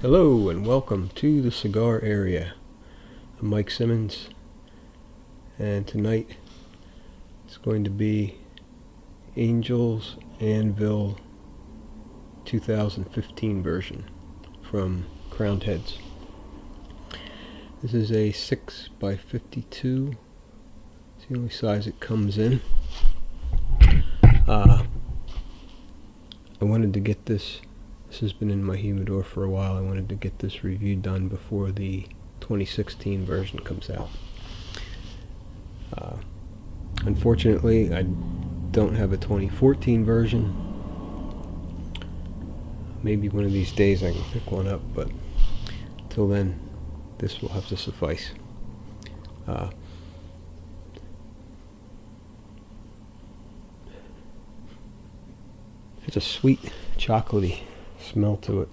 Hello and welcome to the Cigar Area. I'm Mike Simmons, and tonight it's going to be Angel's Anvil 2015 version from Crowned Heads. This is a 6x52. It's the only size it comes in. I wanted to get this. This has been in my humidor for a while. I wanted to get this review done before the 2016 version comes out. Unfortunately, I don't have a 2014 version. Maybe one of these days I can pick one up, but until then, this will have to suffice. It's a sweet, chocolatey smell to it.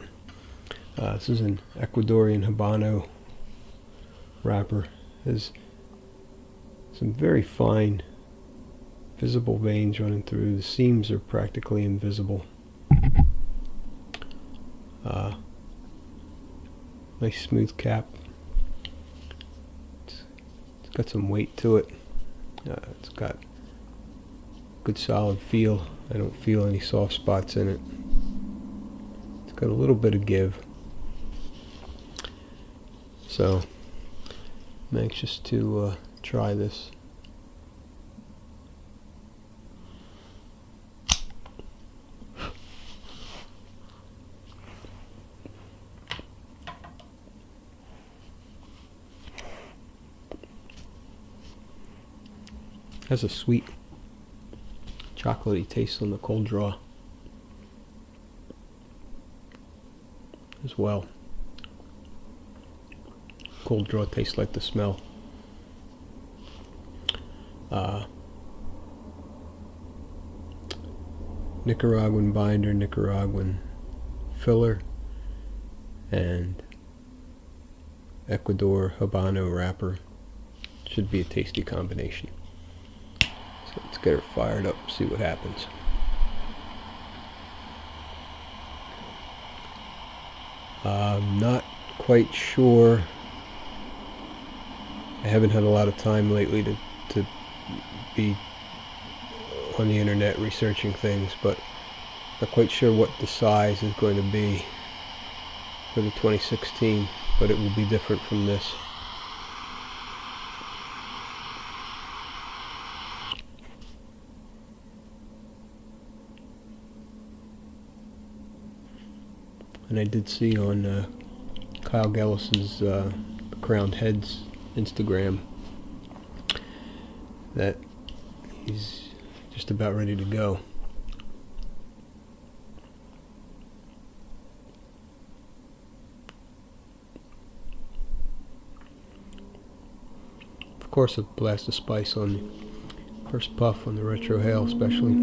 This is an Ecuadorian Habano wrapper. There's some very fine, visible veins running through. The seams are practically invisible. Nice smooth cap. It's got some weight to it. It's got good solid feel. I don't feel any soft spots in it. It's got a little bit of give. So I'm anxious to try this. Has a sweet, chocolatey taste on the cold draw as well. Cold draw tastes like the smell. Nicaraguan binder, Nicaraguan filler, and Ecuador Habano wrapper. Should be a tasty combination. So let's get her fired up, see what happens. I'm not quite sure. I haven't had a lot of time lately to be on the internet researching things, but not quite sure what the size is going to be for the 2016, but it will be different from this. And I did see on Kyle Gellis's Crowned Heads Instagram that he's just about ready to go. Of course, a blast of spice on the first puff on the Retro Hail, especially.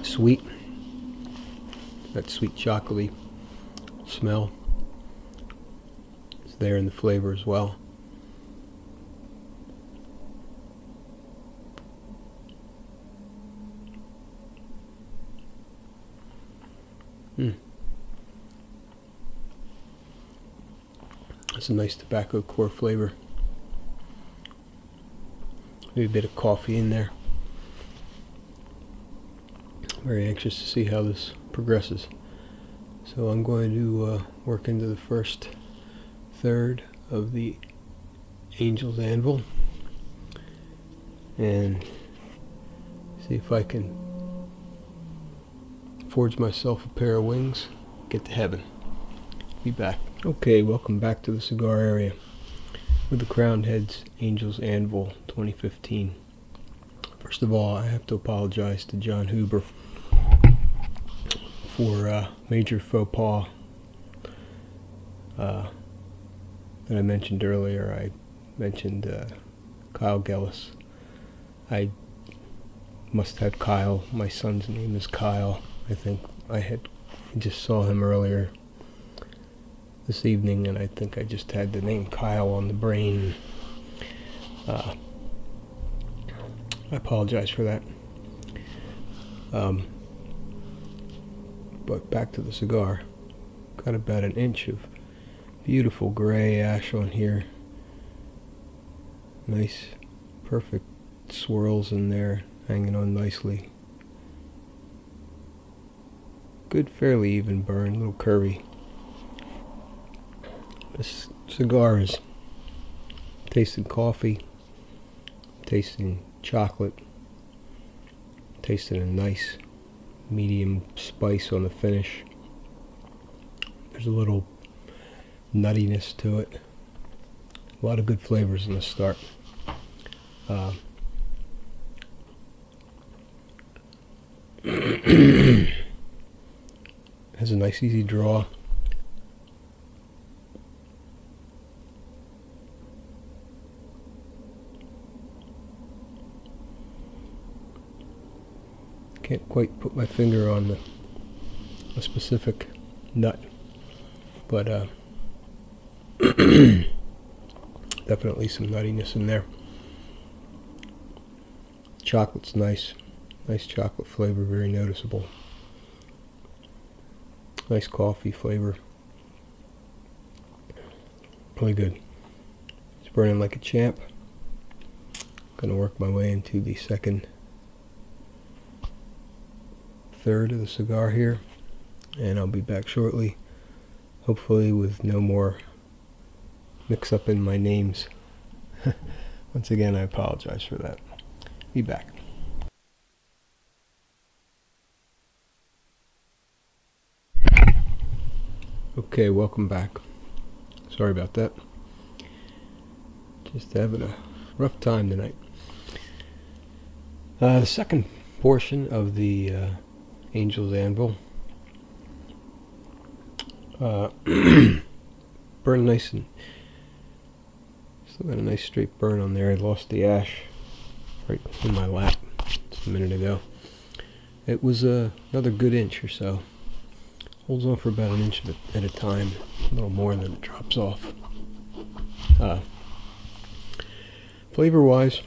Sweet. That sweet chocolatey smell is there in the flavor as well. That's a nice tobacco core flavor. Maybe a bit of coffee in there. Very anxious to see how this progresses. So I'm going to work into the first third of the Angel's Anvil and see if I can forge myself a pair of wings, get to heaven. Be back. Okay, welcome back to the Cigar Area with the Crowned Heads Angel's Anvil 2015. First of all, I have to apologize to John Huber for a major faux pas that I mentioned earlier. I mentioned Kyle Gellis. I must have Kyle. My son's name is Kyle. I think I just saw him earlier this evening, and I think I just had the name Kyle on the brain. I apologize for that. But back to the cigar. Got about an inch of beautiful gray ash on here. Nice, perfect swirls in there, hanging on nicely. Good, fairly even burn, a little curvy. This cigar is tasting coffee, tasting chocolate, tasting a nice medium spice on the finish. There's a little nuttiness to it. A lot of good flavors in the start. Has a nice easy draw. Can't quite put my finger on a specific nut, but definitely some nuttiness in there. Chocolate's nice. Nice chocolate flavor, very noticeable. Nice coffee flavor. Really good. It's burning like a champ. Gonna work my way into the second third of the cigar here, and I'll be back shortly, hopefully with no more mix up in my names. Once again, I apologize for that. Be back. Okay, welcome back. Sorry about that. Just having a rough time tonight. The second portion of the Angel's Anvil. Burn nice and still got a nice straight burn on there. I lost the ash right in my lap just a minute ago. It was another good inch or so. Holds on for about an inch at a time, a little more than it drops off. Flavor wise,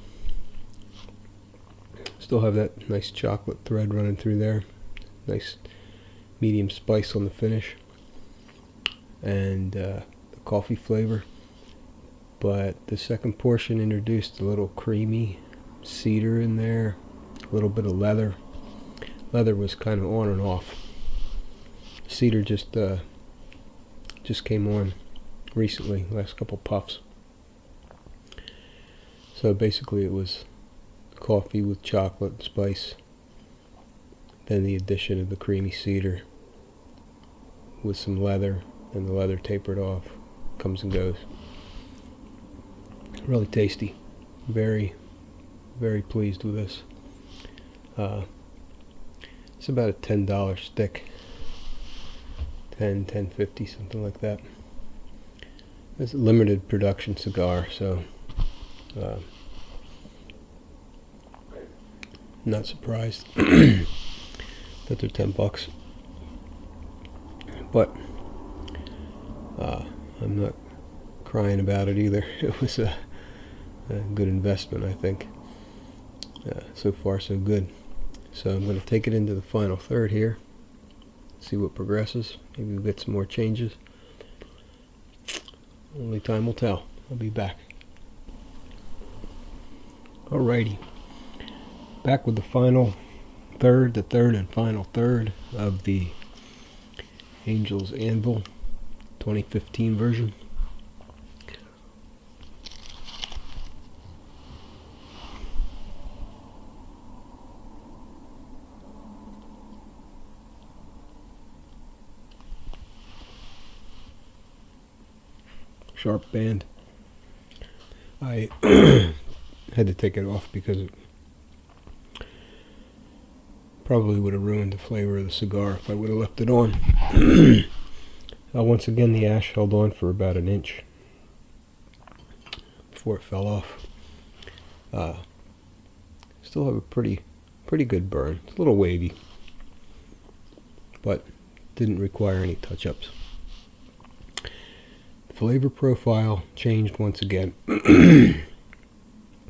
still have that nice chocolate thread running through there. Nice medium spice on the finish, and the coffee flavor. But the second portion introduced a little creamy cedar in there, a little bit of leather. Leather was kind of on and off. Cedar just came on recently, last couple puffs. So basically it was coffee with chocolate and spice, then the addition of the creamy cedar with some leather, and the leather tapered off, comes and goes. Really tasty. Very, very pleased with this. It's about a $10 stick. $10.50, something like that. It's a limited production cigar, so not surprised that they're $10. But I'm not crying about it either. It was a good investment, I think. So far, so good. So I'm going to take it into the final third here. See what progresses. Maybe we'll get some more changes. Only time will tell. I'll be back. Alrighty. Back with the final third, the third and final third of the Angel's Anvil 2015 version. Sharp band. I had to take it off because it probably would have ruined the flavor of the cigar if I would have left it on. Once again, the ash held on for about an inch before it fell off. Still have a pretty good burn. It's a little wavy, but didn't require any touch-ups. Flavor profile changed once again.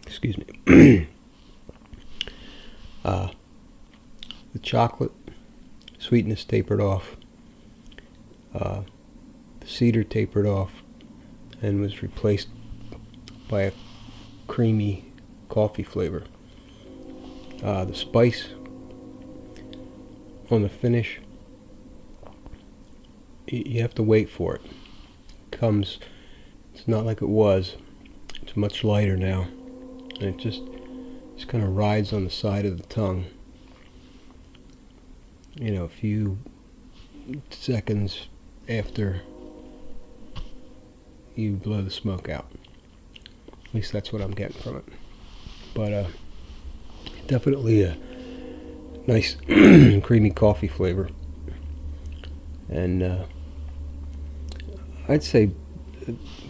Excuse me. The chocolate sweetness tapered off. The cedar tapered off and was replaced by a creamy coffee flavor. The spice on the finish, you have to wait for it. It's not like it was. It's much lighter now, and it just kind of rides on the side of the tongue. A few seconds after you blow the smoke out. At least that's what I'm getting from it. But definitely a nice creamy coffee flavor. And I'd say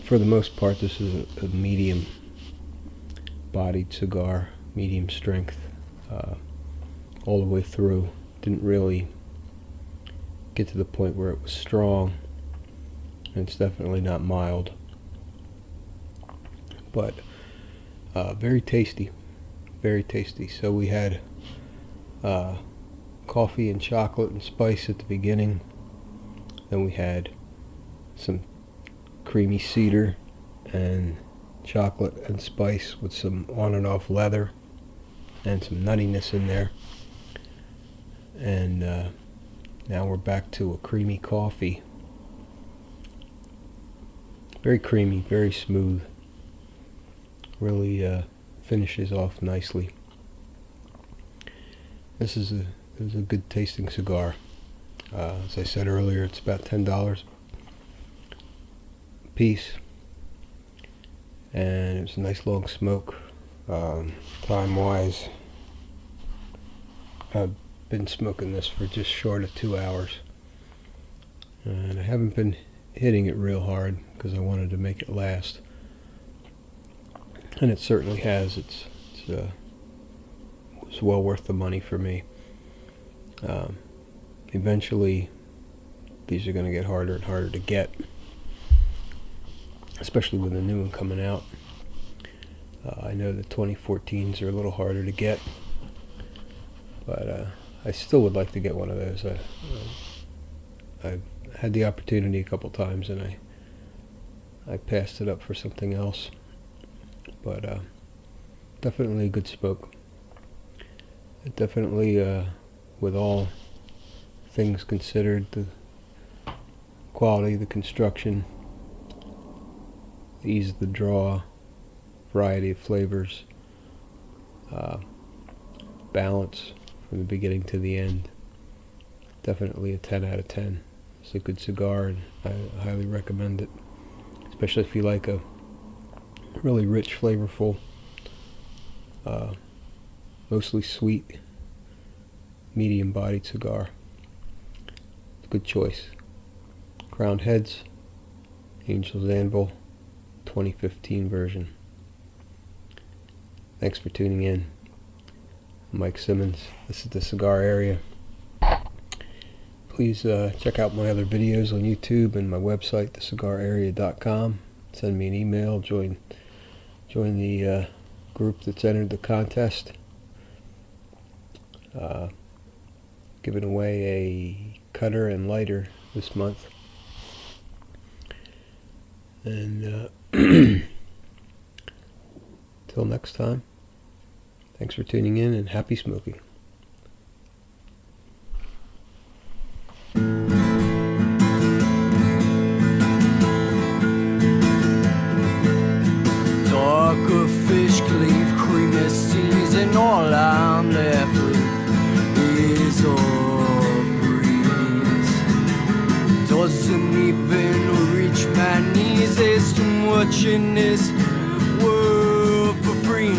for the most part this is a medium bodied cigar, medium strength, all the way through. Didn't really get to the point where it was strong, and it's definitely not mild, but very tasty, very tasty. So we had coffee and chocolate and spice at the beginning, then we had some creamy cedar and chocolate and spice with some on and off leather and some nuttiness in there, and now we're back to a creamy coffee. Very creamy, very smooth. Really finishes off nicely. This is a good tasting cigar. As I said earlier, it's about $10 a piece, and it's a nice long smoke. Time wise, I've been smoking this for just short of 2 hours, and I haven't been hitting it real hard because I wanted to make it last, and it certainly has. It's well worth the money for me. Eventually these are going to get harder and harder to get, especially with the new one coming out. I know the 2014s are a little harder to get, but I still would like to get one of those. I've had the opportunity a couple times, and I passed it up for something else. But definitely a good smoke. It definitely, with all things considered, the quality, the construction, the ease of the draw, variety of flavors, balance from the beginning to the end. Definitely a 10 out of 10. It's a good cigar, and I highly recommend it, especially if you like a really rich, flavorful, mostly sweet, medium-bodied cigar. It's a good choice. Crowned Heads, Angel's Anvil, 2015 version. Thanks for tuning in. I'm Mike Simmons. This is the Cigar Area. Please check out my other videos on YouTube and my website, thecigararea.com. Send me an email. Join the group that's entered the contest. Giving away a cutter and lighter this month. And till next time, thanks for tuning in, and happy smoking. Darker fish cleave, creamy seas, and all I'm left with is a breeze. Doesn't even reach my knees. There's too much in this world for free.